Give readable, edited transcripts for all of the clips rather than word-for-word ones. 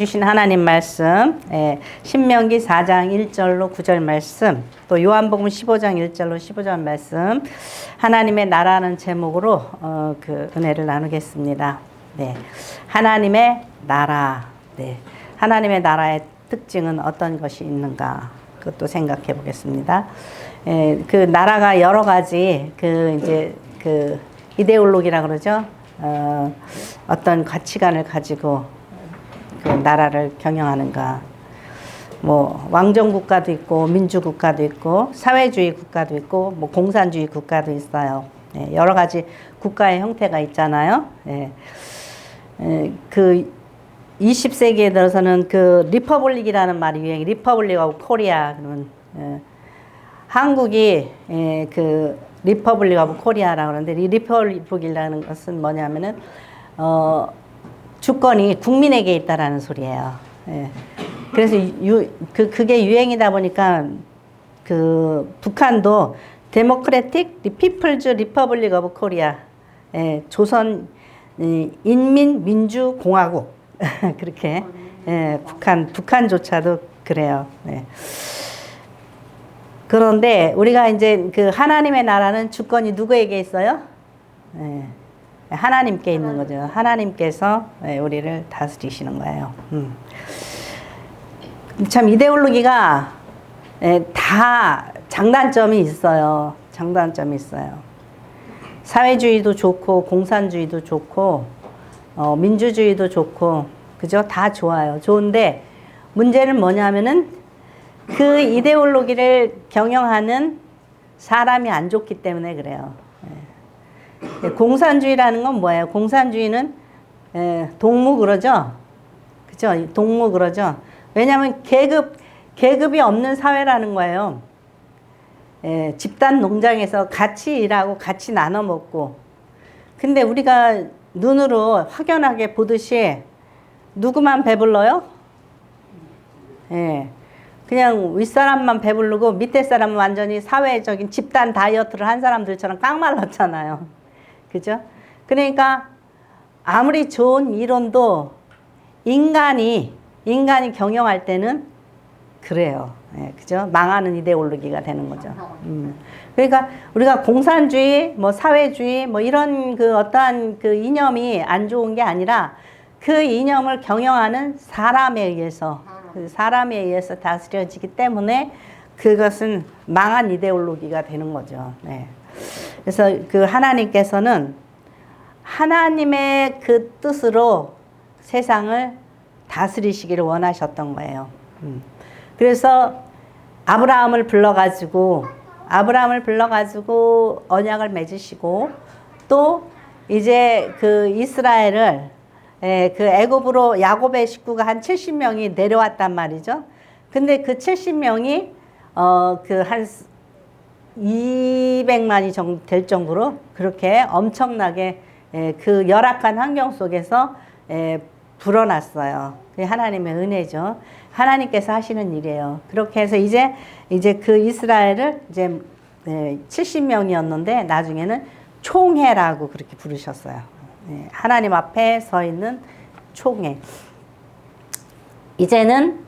주신 하나님 말씀, 신명기 4장 1절로 9절 말씀, 또 요한복음 15장 1절로 15절 말씀, 하나님의 나라는 제목으로 그 은혜를 나누겠습니다. 네, 하나님의 나라, 하나님의 나라의 특징은 어떤 것이 있는가? 그것도 생각해 보겠습니다. 그 나라가 여러 가지 그 이데올로기라 그러죠. 어떤 가치관을 가지고 그 나라를 경영하는가. 뭐 왕정 국가도 있고 민주 국가도 있고 사회주의 국가도 있고 뭐 공산주의 국가도 있어요. 여러 가지 국가의 형태가 있잖아요. 그 20세기에 들어서는 그 리퍼블릭이라는 말이 유행. 리퍼블릭 오브 코리아 그러면 한국이 그 리퍼블릭 오브 코리아라고 그러는데 이 리퍼블릭이라는 것은 뭐냐면은 주권이 국민에게 있다라는 소리예요. 그래서 그게 유행이다 보니까 그 북한도 데모크래틱 피플즈 리퍼블릭 오브 코리아, 조선 인민민주공화국 그렇게 북한조차도 그래요. 그런데 우리가 이제 그 하나님의 나라는 주권이 누구에게 있어요? 하나님께 있는 거죠. 하나님께서 우리를 다스리시는 거예요. 참 이데올로기가 다 장단점이 있어요. 장단점이 있어요. 사회주의도 좋고 공산주의도 좋고 민주주의도 좋고 그죠? 다 좋아요. 좋은데 문제는 뭐냐면은 그 이데올로기를 경영하는 사람이 안 좋기 때문에 그래요. 공산주의라는 건 뭐예요? 공산주의는 동무 그러죠? 그죠? 동무 그러죠? 왜냐하면 계급이 없는 사회라는 거예요. 집단 농장에서 같이 일하고 같이 나눠 먹고. 근데 우리가 눈으로 확연하게 보듯이 누구만 배불러요? 그냥 윗사람만 배부르고 밑에 사람은 완전히 사회적인 집단 다이어트를 한 사람들처럼 깡말랐잖아요. 그죠? 그러니까 아무리 좋은 이론도 인간이 경영할 때는 그래요. 그죠? 망하는 이데올로기가 되는 거죠. 그러니까 우리가 공산주의, 뭐 사회주의, 뭐 이런 그 어떠한 그 이념이 안 좋은 게 아니라 그 이념을 경영하는 사람에 의해서 다스려지기 때문에 그것은 망한 이데올로기가 되는 거죠. 그래서 그 하나님께서는 하나님의 그 뜻으로 세상을 다스리시기를 원하셨던 거예요. 그래서 아브라함을 불러가지고 언약을 맺으시고 또 이제 그 이스라엘을 그 애굽으로 야곱의 식구가 한 70명이 내려왔단 말이죠. 근데 그 70명이 그 한 200만이 정도 될 정도로 그렇게 엄청나게 그 열악한 환경 속에서 불어났어요. 그게 하나님의 은혜죠. 하나님께서 하시는 일이에요. 그렇게 해서 이제 그 이스라엘을 이제 70명이었는데 나중에는 총회라고 그렇게 부르셨어요. 하나님 앞에 서 있는 총회. 이제는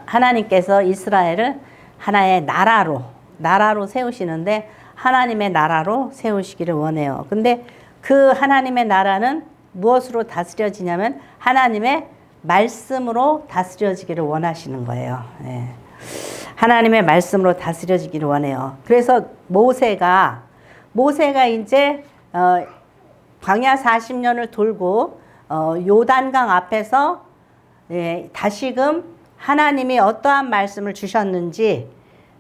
하나님께서 이스라엘을 하나의 나라로 세우시는데 하나님의 나라로 세우시기를 원해요. 근데 그 하나님의 나라는 무엇으로 다스려지냐면 하나님의 말씀으로 다스려지기를 원하시는 거예요. 하나님의 말씀으로 다스려지기를 원해요. 그래서 모세가 이제 광야 40년을 돌고 요단강 앞에서 다시금 하나님이 어떠한 말씀을 주셨는지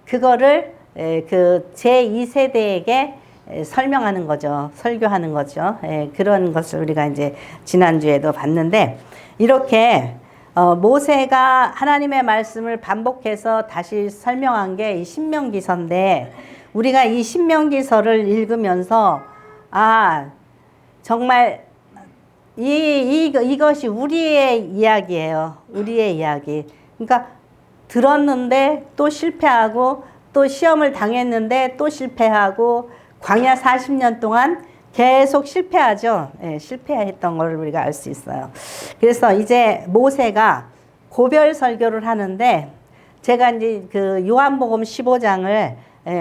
그거를 그 제2세대에게 설명하는 거죠. 설교하는 거죠. 그런 것을 우리가 이제 지난주에도 봤는데 이렇게 모세가 하나님의 말씀을 반복해서 다시 설명한 게 이 신명기서인데 우리가 이 신명기서를 읽으면서 정말 이것이 우리의 이야기예요. 우리의 이야기. 그러니까 들었는데 또 실패하고 또 시험을 당했는데 또 실패하고 광야 40년 동안 계속 실패하죠. 실패했던 걸 우리가 알 수 있어요. 그래서 이제 모세가 고별 설교를 하는데 제가 이제 그 요한복음 15장을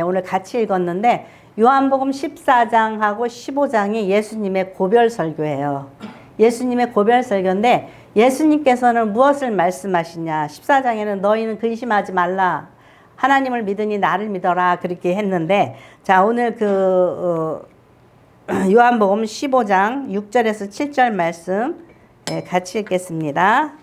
오늘 같이 읽었는데 요한복음 14장하고 15장이 예수님의 고별 설교예요. 예수님의 고별 설교인데 예수님께서는 무엇을 말씀하시냐. 14장에는 너희는 근심하지 말라. 하나님을 믿으니 나를 믿어라. 그렇게 했는데 자 오늘 요한복음 15장 6절에서 7절 말씀 같이 읽겠습니다.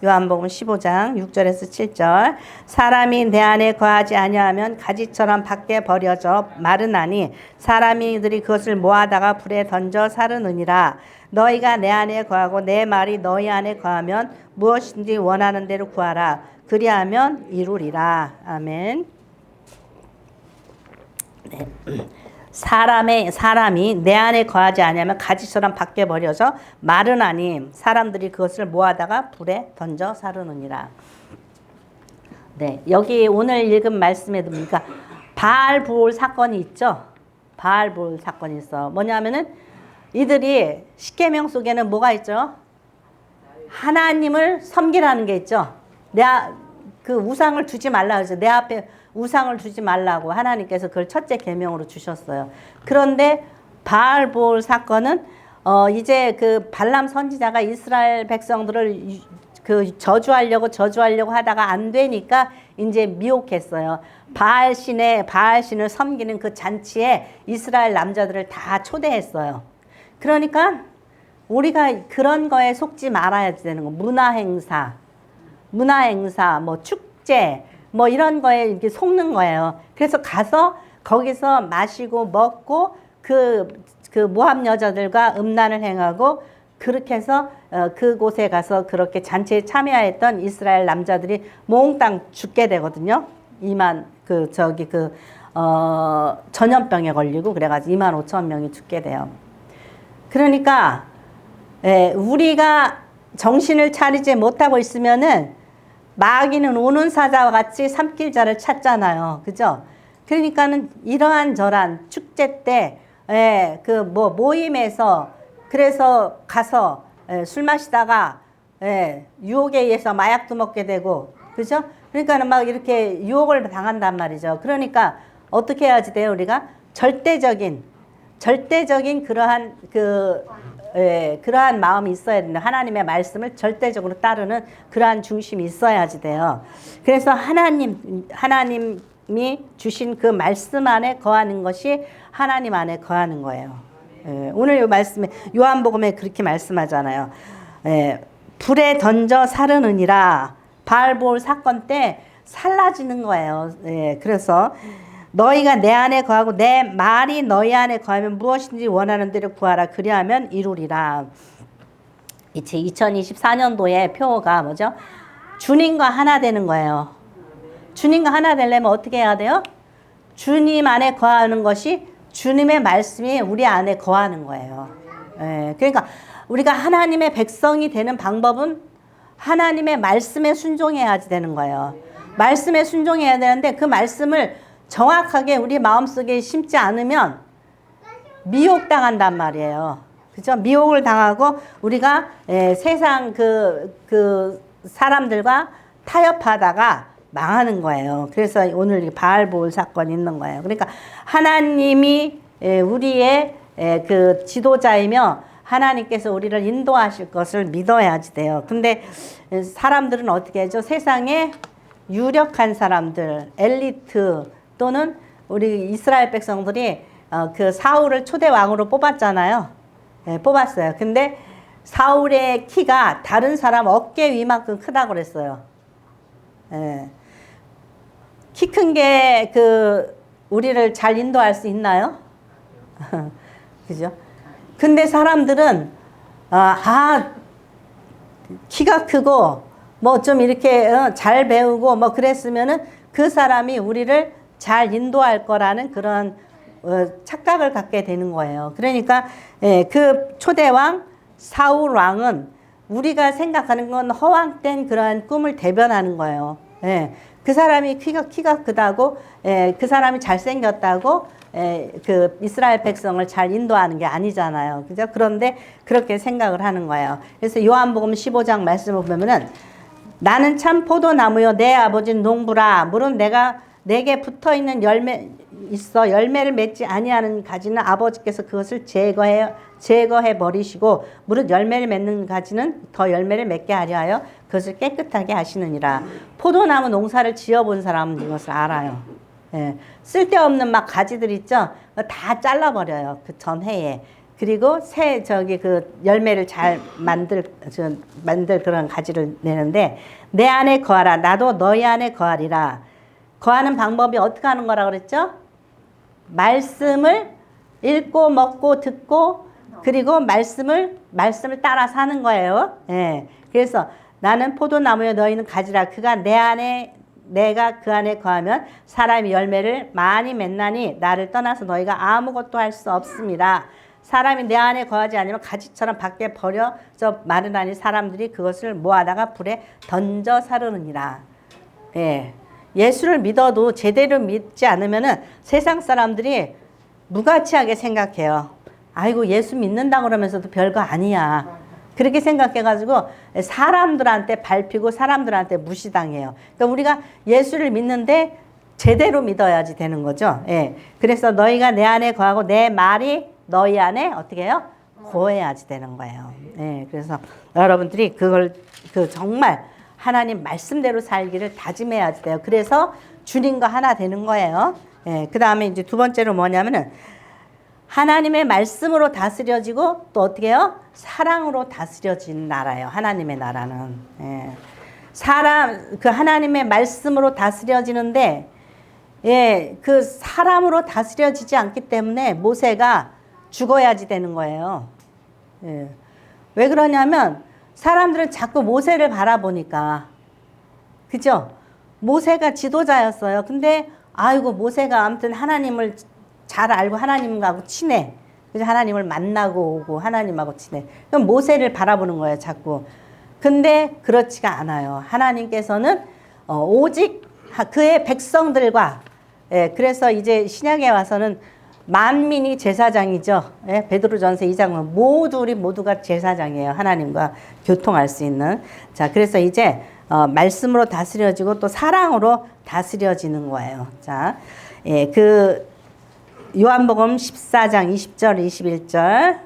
요한복음 15장 6절에서 7절 사람이 내 안에 거하지 아니하면 가지처럼 밖에 버려져 마르나니 사람이들이 그것을 모아다가 불에 던져 사르느니라. 너희가 내 안에 거하고 내 말이 너희 안에 거하면 무엇인지 원하는 대로 구하라. 그리하면 이루리라. 아멘. 네. 사람이 내 안에 거하지 아니하면 가지처럼 밖에 버려져 마르나니 사람들이 그것을 모아다가 불에 던져 사르느니라. 네, 여기 오늘 읽은 말씀에 보니까 바알부올 사건이 있죠. 바알부올 사건이 있어. 뭐냐면은 이들이 십계명 속에는 뭐가 있죠? 하나님을 섬기라는 게 있죠. 그 우상을 두지 말라 그러죠. 내 앞에 우상을 두지 말라고 하나님께서 그걸 첫째 계명으로 주셨어요. 그런데 바알볼 사건은 이제 그 발람 선지자가 이스라엘 백성들을 그 저주하려고 하다가 안 되니까 이제 미혹했어요. 바알신을 섬기는 그 잔치에 이스라엘 남자들을 다 초대했어요. 그러니까 우리가 그런 거에 속지 말아야 되는 거. 문화행사, 뭐 축제, 뭐 이런 거에 이렇게 속는 거예요. 그래서 가서 거기서 마시고 먹고 그 모함 여자들과 음란을 행하고 그렇게 해서 그곳에 가서 그렇게 잔치에 참여했던 이스라엘 남자들이 몽땅 죽게 되거든요. 전염병에 걸리고 그래가지고 25,000명이 죽게 돼요. 그러니까 우리가 정신을 차리지 못하고 있으면은 마귀는 오는 사자와 같이 삼킬자를 찾잖아요. 그죠? 그러니까는 이러한 저러한 축제 때, 모임에서, 그래서 가서, 술 마시다가, 유혹에 의해서 마약도 먹게 되고, 그죠? 그러니까는 막 이렇게 유혹을 당한단 말이죠. 그러니까 어떻게 해야지 돼요, 우리가? 절대적인 그러한 마음이 있어야 된다. 하나님의 말씀을 절대적으로 따르는 그러한 중심이 있어야지 돼요. 그래서 하나님이 주신 그 말씀 안에 거하는 것이 하나님 안에 거하는 거예요. 오늘 이 말씀에 요한복음에 그렇게 말씀하잖아요. 불에 던져 사르느니라. 바알볼 사건 때 살라지는 거예요. 그래서 너희가 내 안에 거하고 내 말이 너희 안에 거하면 무엇인지 원하는 대로 구하라. 그리하면 이루리라. 이제 2024년도의 표어가 뭐죠? 주님과 하나 되는 거예요. 주님과 하나 되려면 어떻게 해야 돼요? 주님 안에 거하는 것이 주님의 말씀이 우리 안에 거하는 거예요. 그러니까 우리가 하나님의 백성이 되는 방법은 하나님의 말씀에 순종해야지 되는 거예요. 말씀에 순종해야 되는데 그 말씀을 정확하게 우리 마음속에 심지 않으면 미혹당한단 말이에요. 그죠? 미혹을 당하고 우리가 세상 그 사람들과 타협하다가 망하는 거예요. 그래서 오늘 바알볼 사건이 있는 거예요. 그러니까 하나님이 우리의 그 지도자이며 하나님께서 우리를 인도하실 것을 믿어야지 돼요. 근데 사람들은 어떻게 하죠? 세상에 유력한 사람들, 엘리트 또는 우리 이스라엘 백성들이 그 사울을 초대 왕으로 뽑았잖아요. 뽑았어요. 근데 사울의 키가 다른 사람 어깨 위만큼 크다고 그랬어요. 키 큰 게 우리를 잘 인도할 수 있나요? 그죠? 근데 사람들은 키가 크고 뭐 좀 이렇게 잘 배우고 뭐 그랬으면은 그 사람이 우리를 잘 인도할 거라는 그런 착각을 갖게 되는 거예요. 그러니까 그 초대왕 사울 왕은 우리가 생각하는 건 허황된 그러한 꿈을 대변하는 거예요. 그 사람이 키가 크다고 그 사람이 잘생겼다고 그 이스라엘 백성을 잘 인도하는 게 아니잖아요. 그죠? 그런데 그렇게 생각을 하는 거예요. 그래서 요한복음 15장 말씀을 보면은 나는 참 포도나무요 내 아버지는 농부라. 물은 내게 붙어있는 열매를 맺지 아니하는 가지는 아버지께서 그것을 제거해 버리시고 무릇 열매를 맺는 가지는 더 열매를 맺게 하려 하여 그것을 깨끗하게 하시느니라. 포도나무 농사를 지어본 사람은 이것을 알아요. 예, 쓸데없는 막 가지들 있죠? 다 잘라버려요. 그 전해에. 그리고 그 열매를 잘 만들 그런 가지를 내는데, 내 안에 거하라. 나도 너희 안에 거하리라. 거하는 방법이 어떻게 하는 거라 그랬죠? 말씀을 읽고 먹고 듣고, 그리고 말씀을 따라 사는 거예요. 예. 그래서 나는 포도나무여 너희는 가지라. 내가 그 안에 거하면 사람이 열매를 많이 맺나니 나를 떠나서 너희가 아무것도 할 수 없습니다. 사람이 내 안에 거하지 않으면 가지처럼 밖에 버려져 마르나니 사람들이 그것을 모아다가 불에 던져 사르느니라. 예. 예수를 믿어도 제대로 믿지 않으면은 세상 사람들이 무가치하게 생각해요. 아이고 예수 믿는다 그러면서도 별거 아니야. 그렇게 생각해가지고 사람들한테 밟히고 사람들한테 무시당해요. 그러니까 우리가 예수를 믿는데 제대로 믿어야지 되는 거죠. 예. 그래서 너희가 내 안에 거하고 내 말이 너희 안에 어떻게 해요? 거해야지 되는 거예요. 예. 그래서 여러분들이 정말 하나님 말씀대로 살기를 다짐해야지 돼요. 그래서 주님과 하나 되는 거예요. 예. 그 다음에 이제 두 번째로 뭐냐면은 하나님의 말씀으로 다스려지고 또 어떻게 해요? 사랑으로 다스려진 나라예요. 하나님의 나라는. 예. 하나님의 말씀으로 다스려지는데, 예, 그 사람으로 다스려지지 않기 때문에 모세가 죽어야지 되는 거예요. 예. 왜 그러냐면 사람들은 자꾸 모세를 바라보니까. 그죠? 모세가 지도자였어요. 근데 아이고 모세가 아무튼 하나님을 잘 알고 하나님하고 친해. 그래서 하나님을 만나고 오고 하나님하고 친해. 그럼 모세를 바라보는 거예요, 자꾸. 근데 그렇지가 않아요. 하나님께서는 오직 그의 백성들과, 예, 그래서 이제 신약에 와서는 만민이 제사장이죠. 예, 베드로전서 2장은 우리 모두가 제사장이에요. 하나님과 교통할 수 있는. 자, 그래서 이제 말씀으로 다스려지고 또 사랑으로 다스려지는 거예요. 자, 예, 요한복음 14장 20절 21절.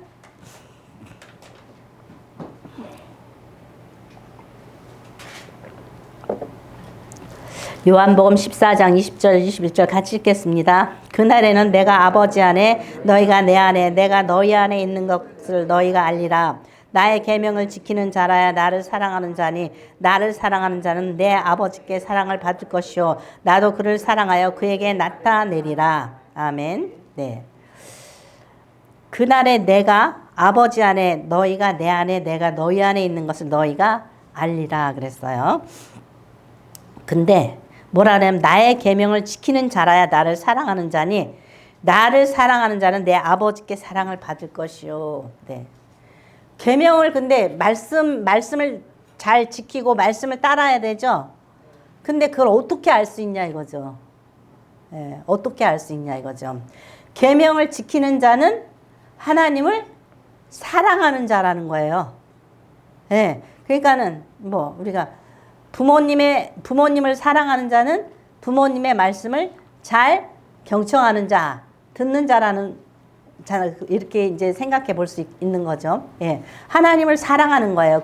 요한복음 14장 20절 21절 같이 읽겠습니다. 그날에는 내가 아버지 안에 너희가 내 안에 내가 너희 안에 있는 것을 너희가 알리라. 나의 계명을 지키는 자라야 나를 사랑하는 자니 나를 사랑하는 자는 내 아버지께 사랑을 받을 것이요 나도 그를 사랑하여 그에게 나타내리라. 아멘. 네. 그날에 내가 아버지 안에 너희가 내 안에 내가 너희 안에 있는 것을 너희가 알리라 그랬어요. 근데 뭐라냐면 나의 계명을 지키는 자라야 나를 사랑하는 자니 나를 사랑하는 자는 내 아버지께 사랑을 받을 것이요. 네. 계명을 근데 말씀을 잘 지키고 말씀을 따라야 되죠. 근데 그걸 어떻게 알 수 있냐 이거죠. 네. 어떻게 알 수 있냐 이거죠. 계명을 지키는 자는 하나님을 사랑하는 자라는 거예요. 네. 그러니까는 뭐 우리가 부모님을 사랑하는 자는 부모님의 말씀을 잘 경청하는 자, 듣는 자라는 자, 이렇게 이제 생각해 볼 수 있는 거죠. 예. 하나님을 사랑하는 거예요.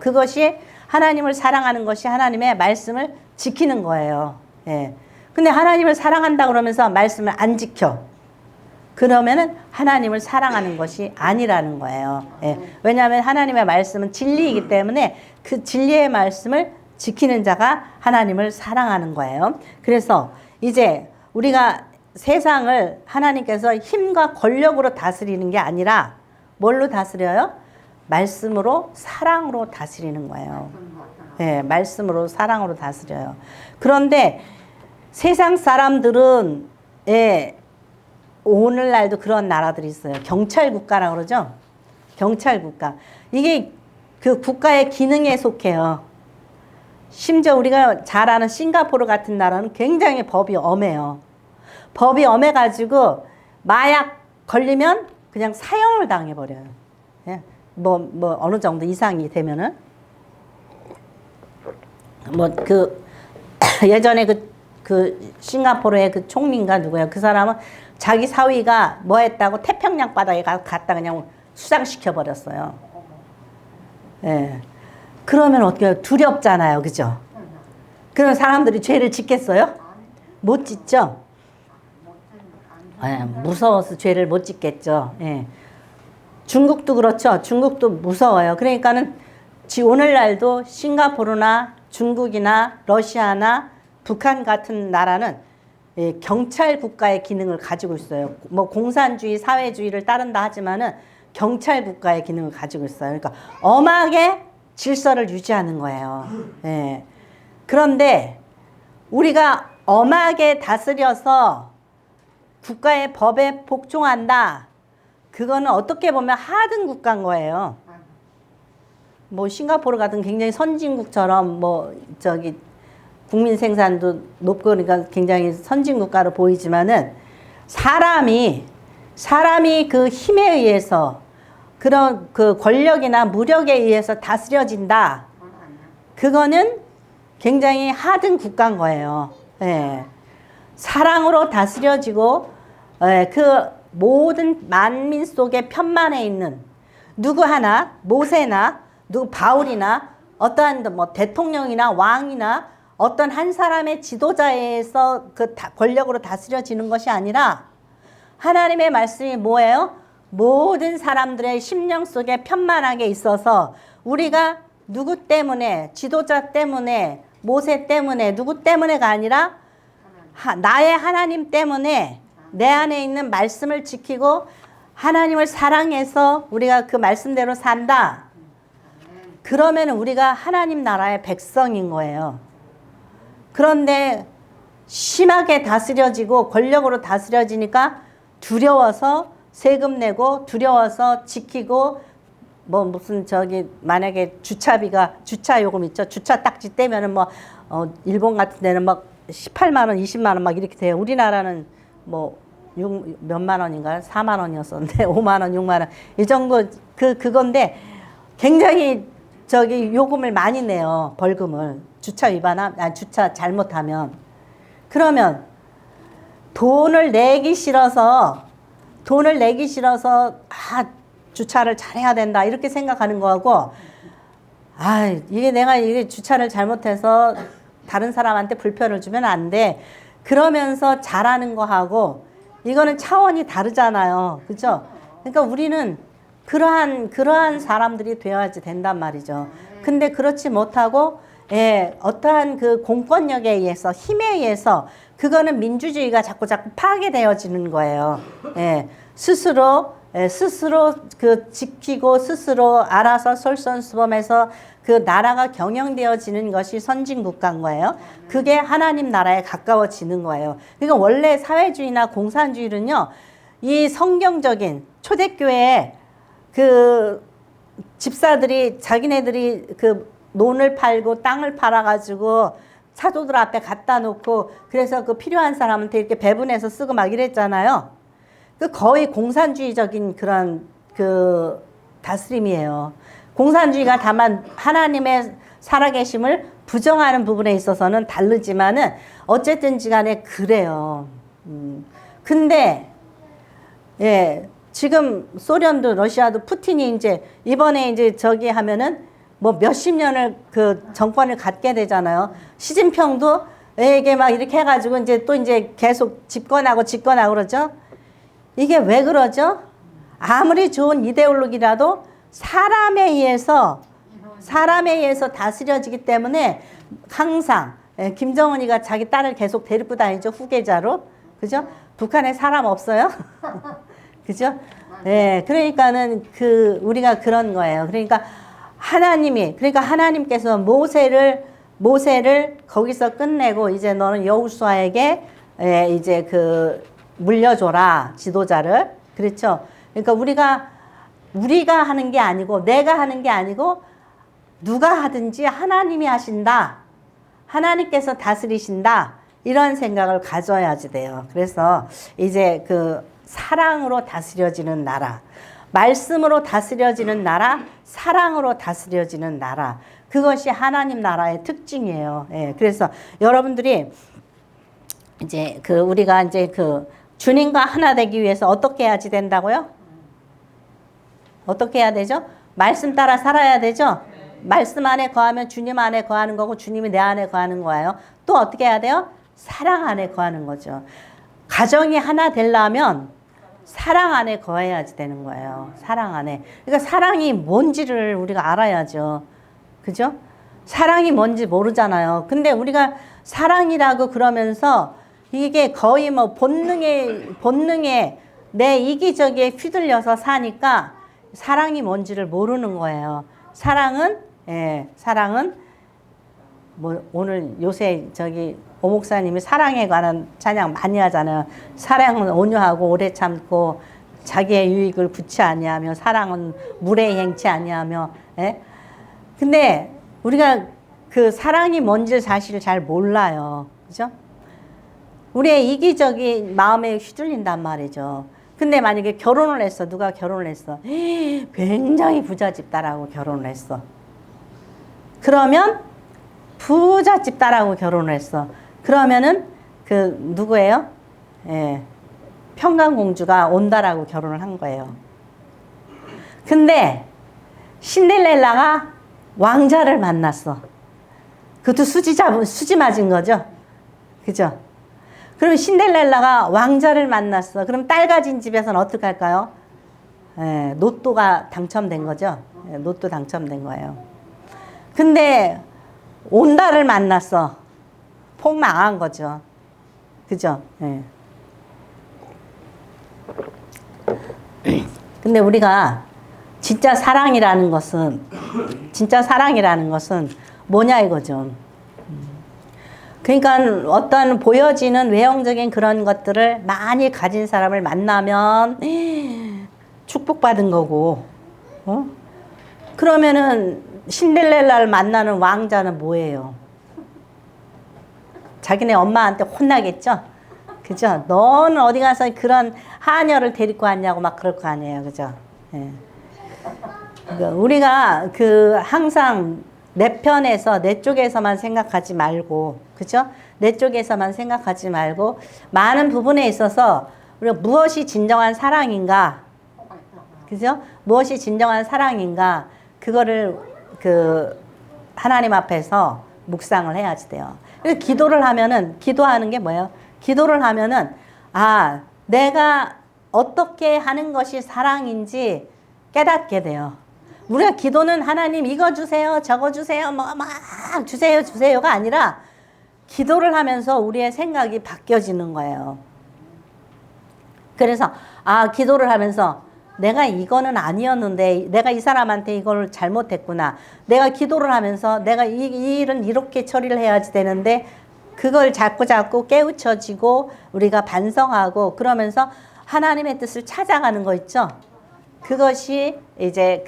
하나님을 사랑하는 것이 하나님의 말씀을 지키는 거예요. 예. 근데 하나님을 사랑한다 그러면서 말씀을 안 지켜. 그러면은 하나님을 사랑하는 것이 아니라는 거예요. 예. 왜냐하면 하나님의 말씀은 진리이기 때문에 그 진리의 말씀을 지키는 자가 하나님을 사랑하는 거예요. 그래서 이제 우리가 세상을 하나님께서 힘과 권력으로 다스리는 게 아니라 뭘로 다스려요? 말씀으로 사랑으로 다스리는 거예요. 네, 말씀으로 사랑으로 다스려요. 그런데 세상 사람들은 오늘날도 그런 나라들이 있어요. 경찰 국가라고 그러죠. 경찰 국가. 이게 그 국가의 기능에 속해요. 심지어 우리가 잘 아는 싱가포르 같은 나라는 굉장히 법이 엄해요. 법이 엄해가지고 마약 걸리면 그냥 사형을 당해버려요. 예. 어느 정도 이상이 되면은. 뭐 그 예전에 그 싱가포르의 그 총리인가 누구야? 그 사람은 자기 사위가 뭐 했다고 태평양 바다에 갔다 그냥 수장시켜 버렸어요. 예. 그러면 어떻게 해요? 두렵잖아요. 그죠? 그런 사람들이 죄를 짓겠어요? 못 짓죠? 예, 무서워서 죄를 못 짓겠죠. 예. 중국도 그렇죠. 중국도 무서워요. 그러니까는 오늘날도 싱가포르나 중국이나 러시아나 북한 같은 나라는 예, 경찰 국가의 기능을 가지고 있어요. 뭐 공산주의, 사회주의를 따른다 하지만은 경찰 국가의 기능을 가지고 있어요. 그러니까 엄하게 질서를 유지하는 거예요. 예. 그런데 우리가 엄하게 다스려서 국가의 법에 복종한다. 그거는 어떻게 보면 하등 국가인 거예요. 뭐 싱가포르 같은 굉장히 선진국처럼 뭐 저기 국민 생산도 높고 그러니까 굉장히 선진 국가로 보이지만은 사람이 그 힘에 의해서 그런 그 권력이나 무력에 의해서 다스려진다. 그거는 굉장히 하등 국가인 거예요. 예. 사랑으로 다스려지고 예, 그 모든 만민 속에 편만에 있는 누구 하나 모세나 누구 바울이나 어떠한 뭐 대통령이나 왕이나 어떤 한 사람의 지도자에서 그 권력으로 다스려지는 것이 아니라 하나님의 말씀이 뭐예요? 모든 사람들의 심령 속에 편만하게 있어서 우리가 누구 때문에 지도자 때문에 모세 때문에 누구 때문에가 아니라 나의 하나님 때문에 내 안에 있는 말씀을 지키고 하나님을 사랑해서 우리가 그 말씀대로 산다. 그러면 우리가 하나님 나라의 백성인 거예요. 그런데 심하게 다스려지고 권력으로 다스려지니까 두려워서 세금 내고 두려워서 지키고 뭐 무슨 저기 만약에 주차비가 주차 요금 있죠. 주차 딱지 떼면은 뭐 일본 같은 데는 막 18만 원, 20만 원 막 이렇게 돼요. 우리나라는 뭐 몇만 원인가요? 4만 원이었었는데 5만 원, 6만 원 이 정도 그건데 굉장히 저기 요금을 많이 내요. 벌금을 주차 위반하면 주차 잘못하면 그러면 돈을 내기 싫어서 주차를 잘해야 된다 이렇게 생각하는 거하고 이게 내가 이게 주차를 잘못해서 다른 사람한테 불편을 주면 안 돼. 그러면서 잘하는 거하고 이거는 차원이 다르잖아요. 그죠? 그러니까 우리는 그러한 사람들이 되어야지 된단 말이죠. 근데 그렇지 못하고 어떠한 그 공권력에 의해서 힘에 의해서 그거는 민주주의가 자꾸 파괴되어지는 거예요. 스스로 그 지키고 스스로 알아서 솔선수범해서 그 나라가 경영되어지는 것이 선진국가인 거예요. 그게 하나님 나라에 가까워지는 거예요. 그러니까 원래 사회주의나 공산주의는요, 이 성경적인 초대교회에 그 집사들이 자기네들이 그 논을 팔고 땅을 팔아가지고 사도들 앞에 갖다 놓고 그래서 그 필요한 사람한테 이렇게 배분해서 쓰고 막 이랬잖아요. 그 거의 공산주의적인 그런 그 다스림이에요. 공산주의가 다만 하나님의 살아계심을 부정하는 부분에 있어서는 다르지만은 어쨌든지 간에 그래요. 근데 지금 소련도 러시아도 푸틴이 이제 이번에 이제 저기 하면은 뭐 몇십 년을 그 정권을 갖게 되잖아요. 시진핑도 이게 막 이렇게 해가지고 이제 또 이제 계속 집권하고 그러죠. 이게 왜 그러죠? 아무리 좋은 이데올로기라도 사람에 의해서 다스려지기 때문에 항상 김정은이가 자기 딸을 계속 데리고 다니죠. 후계자로. 그죠? 북한에 사람 없어요? 그죠? 그러니까는 우리가 그런 거예요. 그러니까 하나님께서 모세를 거기서 끝내고 이제 너는 여호수아에게 이제 물려줘라, 지도자를. 그렇죠? 그러니까 우리가 하는 게 아니고 내가 하는 게 아니고 누가 하든지 하나님이 하신다. 하나님께서 다스리신다. 이런 생각을 가져야지 돼요. 그래서 이제 사랑으로 다스려지는 나라, 말씀으로 다스려지는 나라, 사랑으로 다스려지는 나라. 그것이 하나님 나라의 특징이에요. 예, 그래서 여러분들이 이제 우리가 이제 주님과 하나 되기 위해서 어떻게 해야지 된다고요? 어떻게 해야 되죠? 말씀 따라 살아야 되죠? 말씀 안에 거하면 주님 안에 거하는 거고 주님이 내 안에 거하는 거예요. 또 어떻게 해야 돼요? 사랑 안에 거하는 거죠. 가정이 하나 되려면 사랑 안에 거해야지 되는 거예요. 사랑 안에. 그러니까 사랑이 뭔지를 우리가 알아야죠. 그죠? 사랑이 뭔지 모르잖아요. 근데 우리가 사랑이라고 그러면서 이게 거의 뭐 본능에 내 이기적에 휘둘려서 사니까 사랑이 뭔지를 모르는 거예요. 사랑은 뭐 오늘 요새 오 목사님이 사랑에 관한 찬양 많이 하잖아요. 사랑은 온유하고 오래 참고 자기의 유익을 구치 아니하며 사랑은 물에 행치 아니하며. 예? 근데 우리가 그 사랑이 뭔지 사실 잘 몰라요. 그죠? 우리의 이기적인 마음에 휘둘린단 말이죠. 근데 만약에 결혼을 했어. 누가 결혼을 했어. 굉장히 부잣집 딸하고 결혼을 했어. 그러면 부잣집 딸하고 결혼을 했어. 그러면은 누구예요? 예, 평강공주가 온다라고 결혼을 한 거예요. 근데 신데렐라가 왕자를 만났어. 그것도 수지 맞은 거죠. 그죠? 그럼 신데렐라가 왕자를 만났어. 그럼 딸 가진 집에서는 어떻게 할까요? 예, 로또가 당첨된 거죠. 예, 로또 당첨된 거예요. 근데 온다를 만났어. 폭망한 거죠. 그죠? 예. 근데 우리가 진짜 사랑이라는 것은 뭐냐 이거죠. 그러니까 어떤 보여지는 외형적인 그런 것들을 많이 가진 사람을 만나면 축복받은 거고, 그러면은 신데렐라를 만나는 왕자는 뭐예요? 자기네 엄마한테 혼나겠죠? 그죠? 너는 어디 가서 그런 하녀를 데리고 왔냐고 막 그럴 거 아니에요. 그죠? 예. 그러니까 우리가 항상 내 편에서, 내 쪽에서만 생각하지 말고, 그죠? 내 쪽에서만 생각하지 말고, 많은 부분에 있어서 우리가 무엇이 진정한 사랑인가, 그죠? 무엇이 진정한 사랑인가, 그거를 하나님 앞에서 묵상을 해야지 돼요. 그래서 기도하는 게 뭐예요? 기도를 하면은, 내가 어떻게 하는 것이 사랑인지 깨닫게 돼요. 우리가 기도는 하나님 이거 주세요, 저거 주세요, 막 주세요가 아니라 기도를 하면서 우리의 생각이 바뀌어지는 거예요. 그래서 기도를 하면서 내가 이거는 아니었는데 내가 이 사람한테 이걸 잘못했구나. 내가 기도를 하면서 내가 이 일은 이렇게 처리를 해야지 되는데 그걸 자꾸 깨우쳐지고 우리가 반성하고 그러면서 하나님의 뜻을 찾아가는 거 있죠. 그것이 이제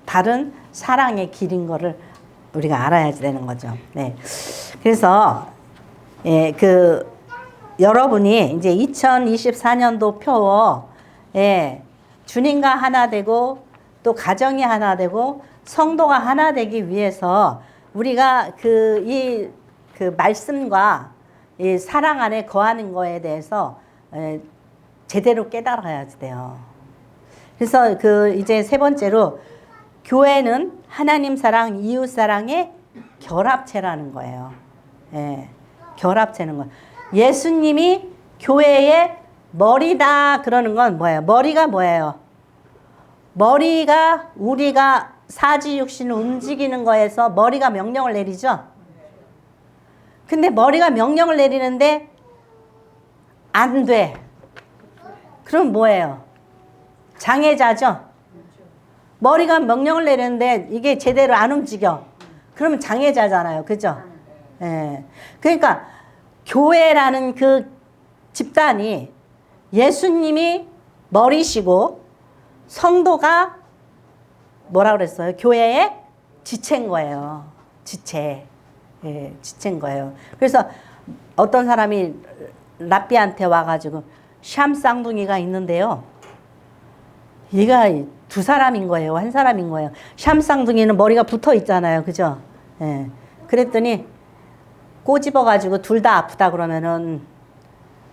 바른 사랑의 길인 거를 우리가 알아야 되는 거죠. 네. 그래서 여러분이 이제 2024년도 표에 주님과 하나 되고 또 가정이 하나 되고 성도가 하나 되기 위해서 우리가 이 말씀과 이 사랑 안에 거하는 거에 대해서 제대로 깨달아야 돼요. 그래서 이제 세 번째로 교회는 하나님 사랑, 이웃 사랑의 결합체라는 거예요. 예, 결합체는 거예요. 예수님이 교회의 머리다 그러는 건 뭐예요? 머리가 뭐예요? 머리가 우리가 사지육신을 움직이는 거에서 머리가 명령을 내리죠? 근데 머리가 명령을 내리는데 안 돼. 그럼 뭐예요? 장애자죠? 머리가 명령을 내리는데 이게 제대로 안 움직여. 그러면 장애자잖아요. 그죠? 예. 그러니까 교회라는 집단이 예수님이 머리시고 성도가 뭐라 그랬어요? 교회의 지체인 거예요. 지체. 예, 지체인 거예요. 그래서 어떤 사람이 랍비한테 와가지고 샴 쌍둥이가 있는데요. 얘가 두 사람인 거예요. 한 사람인 거예요. 샴쌍둥이는 머리가 붙어 있잖아요. 그죠? 예. 그랬더니 꼬집어가지고 둘 다 아프다 그러면은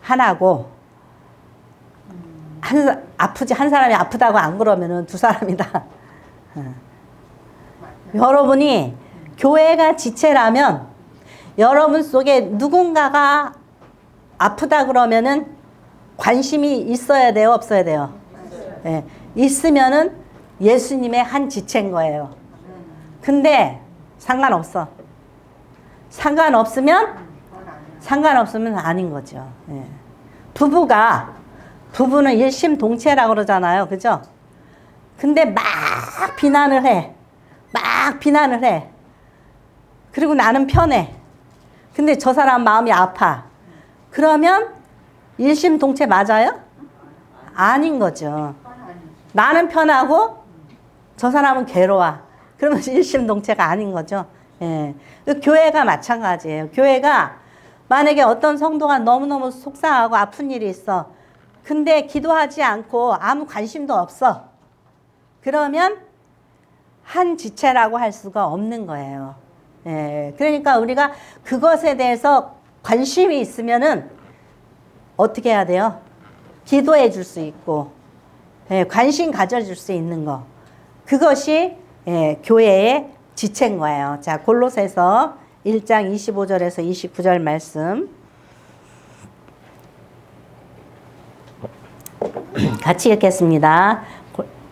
하나고, 아프지, 한 사람이 아프다고 안 그러면은 두 사람이다. 여러분이 교회가 지체라면 여러분 속에 누군가가 아프다 그러면은 관심이 있어야 돼요, 없어야 돼요? 예. 있으면은 예수님의 한 지체인 거예요. 근데 상관없어. 상관없으면 아닌 거죠. 예. 부부는 일심동체라고 그러잖아요. 그죠? 근데 막 비난을 해. 그리고 나는 편해. 근데 저 사람 마음이 아파. 그러면 일심동체 맞아요? 아닌 거죠. 나는 편하고 저 사람은 괴로워. 그러면 일심동체가 아닌 거죠. 예. 교회가 마찬가지예요. 교회가 만약에 어떤 성도가 너무너무 속상하고 아픈 일이 있어. 근데 기도하지 않고 아무 관심도 없어. 그러면 한 지체라고 할 수가 없는 거예요. 예. 그러니까 우리가 그것에 대해서 관심이 있으면은 어떻게 해야 돼요? 기도해 줄 수 있고, 예, 관심 가져줄 수 있는 거. 그것이 예, 교회의 지체인 거예요. 자, 골로새서 1장 25절에서 29절 말씀. 같이 읽겠습니다.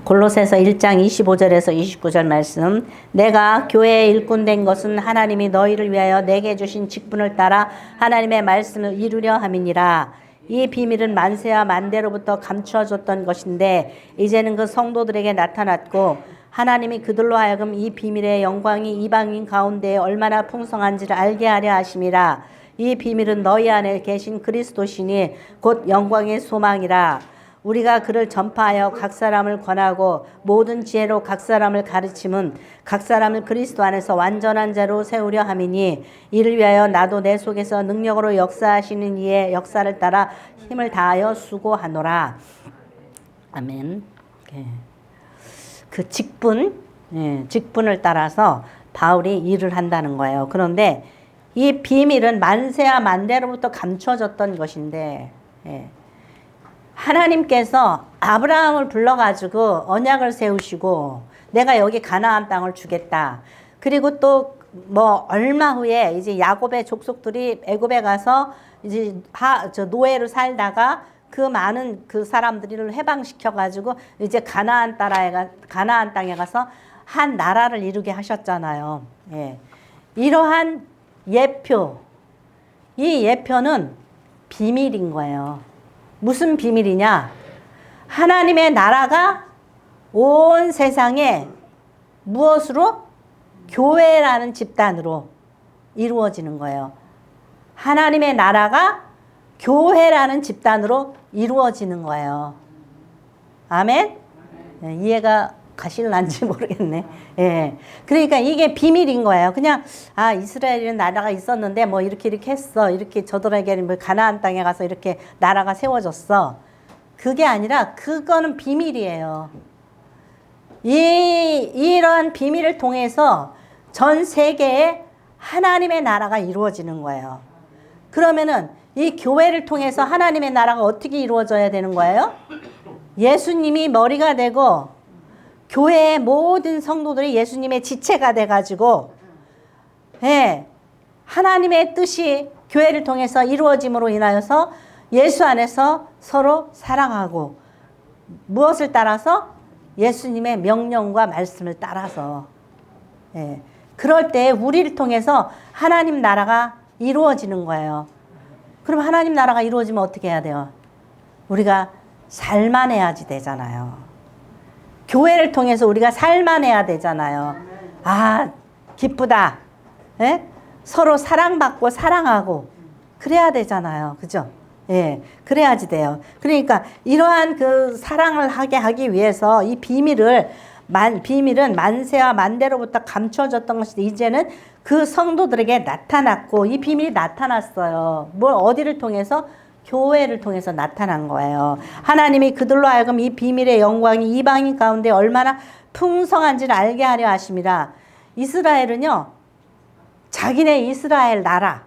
골로새서 1장 25절에서 29절 말씀. 내가 교회에 일꾼 된 것은 하나님이 너희를 위하여 내게 주신 직분을 따라 하나님의 말씀을 이루려 함이니라. 이 비밀은 만세와 만대로부터 감추어졌던 것인데 이제는 그 성도들에게 나타났고 하나님이 그들로 하여금 이 비밀의 영광이 이방인 가운데 얼마나 풍성한지를 알게 하려 하심이라. 이 비밀은 너희 안에 계신 그리스도시니 곧 영광의 소망이라. 우리가 그를 전파하여 각 사람을 권하고 모든 지혜로 각 사람을 가르침은 각 사람을 그리스도 안에서 완전한 자로 세우려 함이니 이를 위하여 나도 내 속에서 능력으로 역사하시는 이의 역사를 따라 힘을 다하여 수고하노라. 아멘. 그 직분을 따라서 바울이 일을 한다는 거예요. 그런데 이 비밀은 만세와 만대로부터 감춰졌던 것인데 하나님께서 아브라함을 불러가지고 언약을 세우시고 내가 여기 가나안 땅을 주겠다. 그리고 또 뭐 얼마 후에 이제 야곱의 족속들이 애굽에 가서 이제 노예로 살다가 그 많은 그 사람들을 해방시켜가지고 이제 가나안 땅에 가서 한 나라를 이루게 하셨잖아요. 예. 이러한 예표, 이 예표는 비밀인 거예요. 무슨 비밀이냐? 하나님의 나라가 온 세상에 무엇으로? 교회라는 집단으로 이루어지는 거예요. 하나님의 나라가 교회라는 집단으로 이루어지는 거예요. 아멘? 네, 이해가 가실란지 모르겠네. 예. 그러니까 이게 비밀인 거예요. 그냥, 이스라엘이라는 나라가 있었는데, 뭐, 이렇게 했어. 이렇게 저들에게는 뭐 가나안 땅에 가서 이렇게 나라가 세워졌어. 그게 아니라, 그거는 비밀이에요. 이러한 비밀을 통해서 전 세계에 하나님의 나라가 이루어지는 거예요. 그러면은, 이 교회를 통해서 하나님의 나라가 어떻게 이루어져야 되는 거예요? 예수님이 머리가 되고 교회의 모든 성도들이 예수님의 지체가 돼가지고 하나님의 뜻이 교회를 통해서 이루어짐으로 인하여서 예수 안에서 서로 사랑하고 무엇을 따라서? 예수님의 명령과 말씀을 따라서 그럴 때 우리를 통해서 하나님 나라가 이루어지는 거예요. 그럼 하나님 나라가 이루어지면 어떻게 해야 돼요? 우리가 살만해야지 되잖아요. 교회를 통해서 우리가 살만해야 되잖아요. 기쁘다. 서로 사랑받고 사랑하고 그래야 되잖아요. 그죠? 그래야지 돼요. 그러니까 이러한 그 사랑을 하기 위해서 이 비밀은 만세와 만대로부터 감춰졌던 것이 이제는 그 성도들에게 나타났고 이 비밀이 나타났어요. 어디를 통해서? 교회를 통해서 나타난 거예요. 하나님이 그들로 하여금 이 비밀의 영광이 이방인 가운데 얼마나 풍성한지를 알게 하려 하심이라. 이스라엘은요, 자기네 이스라엘 나라,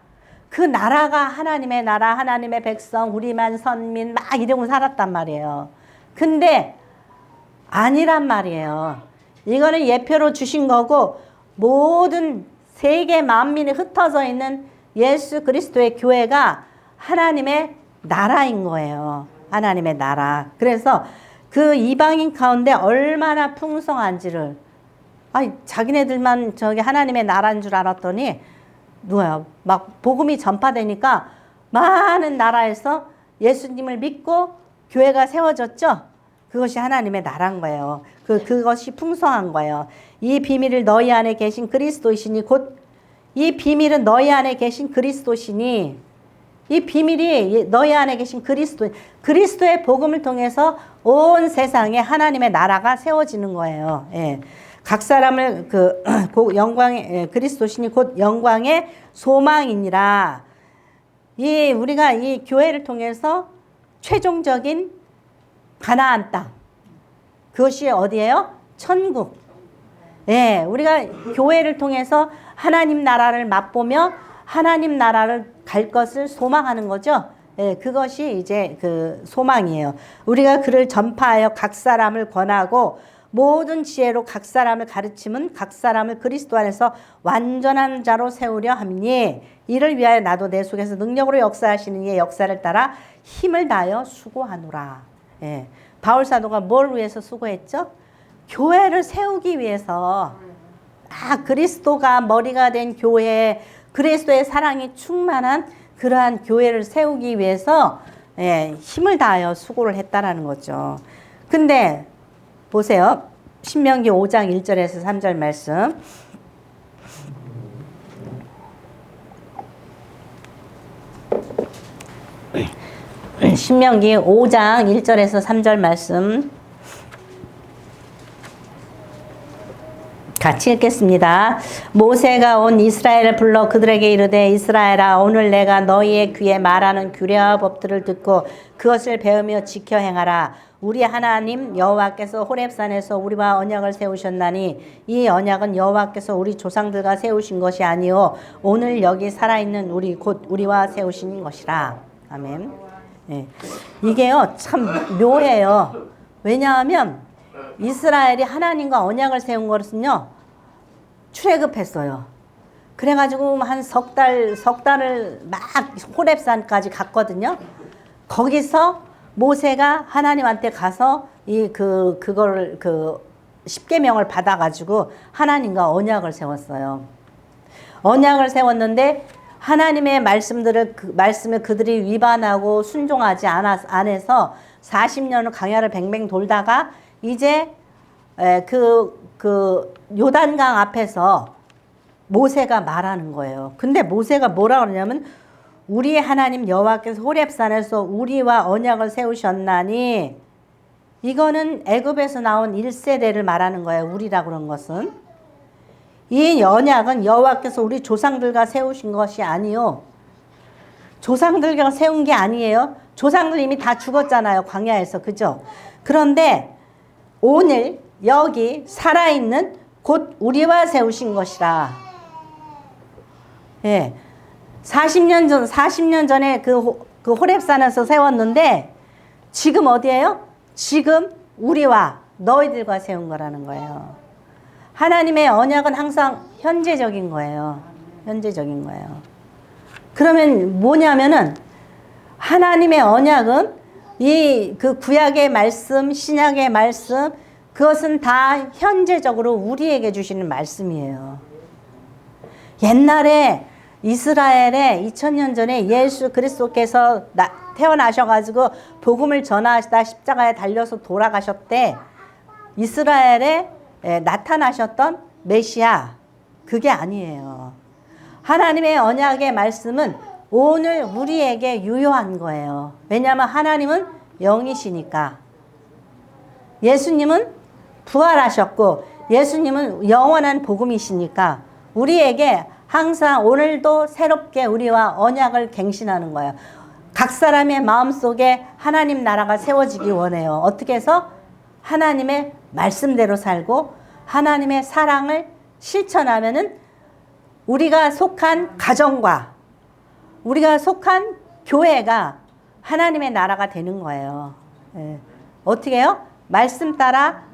그 나라가 하나님의 나라, 하나님의 백성, 우리만 선민 막 이러고 살았단 말이에요. 근데 아니란 말이에요. 이거는 예표로 주신 거고, 모든 세계 만민이 흩어져 있는 예수 그리스도의 교회가 하나님의 나라인 거예요. 하나님의 나라. 그래서 그 이방인 가운데 얼마나 풍성한지를, 자기네들만 저기 하나님의 나라인 줄 알았더니 누가요? 막 복음이 전파되니까 많은 나라에서 예수님을 믿고 교회가 세워졌죠. 그것이 하나님의 나라인 거예요. 그것이 풍성한 거예요. 이 비밀을 너희 안에 계신 그리스도시니, 곧 이 비밀은 너희 안에 계신 그리스도시니, 이 비밀이 너희 안에 계신 그리스도의 복음을 통해서 온 세상에 하나님의 나라가 세워지는 거예요. 예. 각 사람을 영광의 그리스도시니 곧 영광의 소망이니라. 우리가 이 교회를 통해서 최종적인 가나안 땅, 그것이 어디예요? 천국. 예, 우리가 교회를 통해서 하나님 나라를 맛보며 하나님 나라를 갈 것을 소망하는 거죠. 예, 그것이 이제 그 소망이에요. 우리가 그를 전파하여 각 사람을 권하고 모든 지혜로 각 사람을 가르침은 각 사람을 그리스도 안에서 완전한 자로 세우려 함이니, 이를 위하여 나도 내 속에서 능력으로 역사하시는 이의 역사를 따라 힘을 다하여 수고하노라. 예. 바울 사도가 뭘 위해서 수고했죠? 교회를 세우기 위해서. 그리스도가 머리가 된 교회, 그리스도의 사랑이 충만한 그러한 교회를 세우기 위해서 힘을 다하여 수고를 했다라는 거죠. 근데 보세요. 신명기 5장 1절에서 3절 말씀. 신명기 5장 1절에서 3절 말씀 같이 읽겠습니다. 모세가 온 이스라엘을 불러 그들에게 이르되, 이스라엘아, 오늘 내가 너희의 귀에 말하는 규례와 법들을 듣고 그것을 배우며 지켜 행하라. 우리 하나님 여호와께서 호렙산에서 우리와 언약을 세우셨나니 이 언약은 여호와께서 우리 조상들과 세우신 것이 아니요 오늘 여기 살아있는 우리 곧 우리와 세우신 것이라. 아멘. 네. 이게요 참 묘해요. 왜냐하면 이스라엘이 하나님과 언약을 세운 것은요 출애굽했어요. 그래가지고 한 석 달을 막 호렙산까지 갔거든요. 거기서 모세가 하나님한테 가서 그걸 십계명을 받아가지고 하나님과 언약을 세웠어요. 언약을 세웠는데 하나님의 말씀을 그들이 위반하고 순종하지 않아서 40년을 광야를 뱅뱅 돌다가 이제 요단강 앞에서 모세가 말하는 거예요. 근데 모세가 뭐라 그러냐면, 우리의 하나님 여호와께서 호렙산에서 우리와 언약을 세우셨나니, 이거는 애굽에서 나온 1세대를 말하는 거예요. 우리라 그런 것은. 이 언약은 여호와께서 우리 조상들과 세우신 것이 아니요. 조상들과 세운 게 아니에요. 조상들 이미 다 죽었잖아요. 광야에서. 그죠? 그런데 오늘 여기 살아있는 곧 우리와 세우신 것이라. 예. 40년 전에 그 호렙산에서 세웠는데 지금 어디예요? 지금 우리와 너희들과 세운 거라는 거예요. 하나님의 언약은 항상 현재적인 거예요. 현재적인 거예요. 그러면 뭐냐면은 하나님의 언약은 그 구약의 말씀, 신약의 말씀, 그것은 다 현재적으로 우리에게 주시는 말씀이에요. 옛날에 이스라엘에 2000년 전에 예수 그리스도께서 태어나셔가지고 복음을 전하시다 십자가에 달려서 돌아가셨대. 이스라엘에 나타나셨던 메시아, 그게 아니에요. 하나님의 언약의 말씀은 오늘 우리에게 유효한 거예요. 왜냐하면 하나님은 영이시니까. 예수님은 부활하셨고 예수님은 영원한 복음이시니까 우리에게 항상 오늘도 새롭게 우리와 언약을 갱신하는 거예요. 각 사람의 마음속에 하나님 나라가 세워지기 원해요. 어떻게 해서? 하나님의 말씀대로 살고 하나님의 사랑을 실천하면은 우리가 속한 가정과 우리가 속한 교회가 하나님의 나라가 되는 거예요. 예. 어떻게 해요? 말씀 따라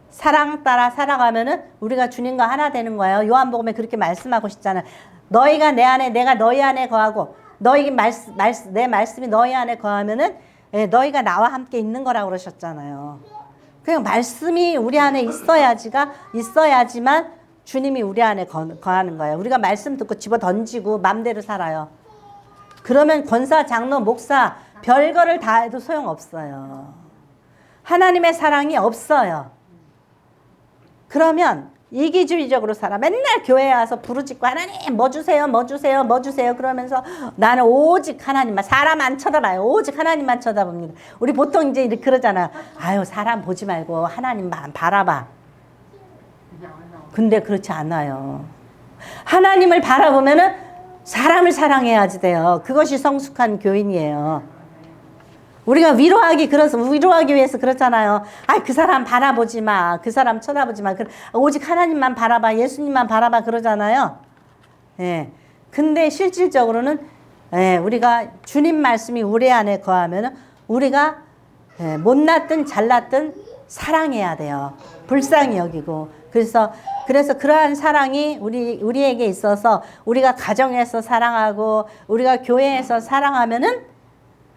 사랑 따라 살아가면은 우리가 주님과 하나 되는 거예요. 요한복음에 그렇게 말씀하고 싶잖아요. 너희가 내 안에 내가 너희 안에 거하고 내 말씀이 너희 안에 거하면은 너희가 나와 함께 있는 거라고 그러셨잖아요. 그냥 말씀이 우리 안에 있어야지만 주님이 우리 안에 거하는 거예요. 우리가 말씀 듣고 집어 던지고 맘대로 살아요. 그러면 권사, 장로, 목사 별거를 다 해도 소용없어요. 하나님의 사랑이 없어요. 그러면 이기주의적으로 살아. 맨날 교회에 와서 부르짖고 하나님 뭐 주세요 뭐 주세요 뭐 주세요 그러면서 나는 오직 하나님만, 사람 안 쳐다봐요. 오직 하나님만 쳐다봅니다. 우리 보통 이제 이렇게 그러잖아요. 아유 사람 보지 말고 하나님만 바라봐. 근데 그렇지 않아요. 하나님을 바라보면은 사람을 사랑해야지 돼요. 그것이 성숙한 교인이에요. 우리가 위로하기 위해서 그렇잖아요. 아, 그 사람 바라보지 마. 그 사람 쳐다보지 마. 오직 하나님만 바라봐. 예수님만 바라봐. 그러잖아요. 예. 근데 실질적으로는 우리가 주님 말씀이 우리 안에 거하면 우리가 못났든 잘났든 사랑해야 돼요. 불쌍히 여기고. 그래서 그러한 사랑이 우리에게 있어서 우리가 가정에서 사랑하고 우리가 교회에서 사랑하면은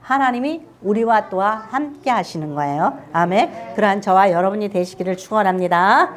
하나님이 우리와 또한 함께 하시는 거예요. 아멘. 그러한 저와 여러분이 되시기를 축원합니다.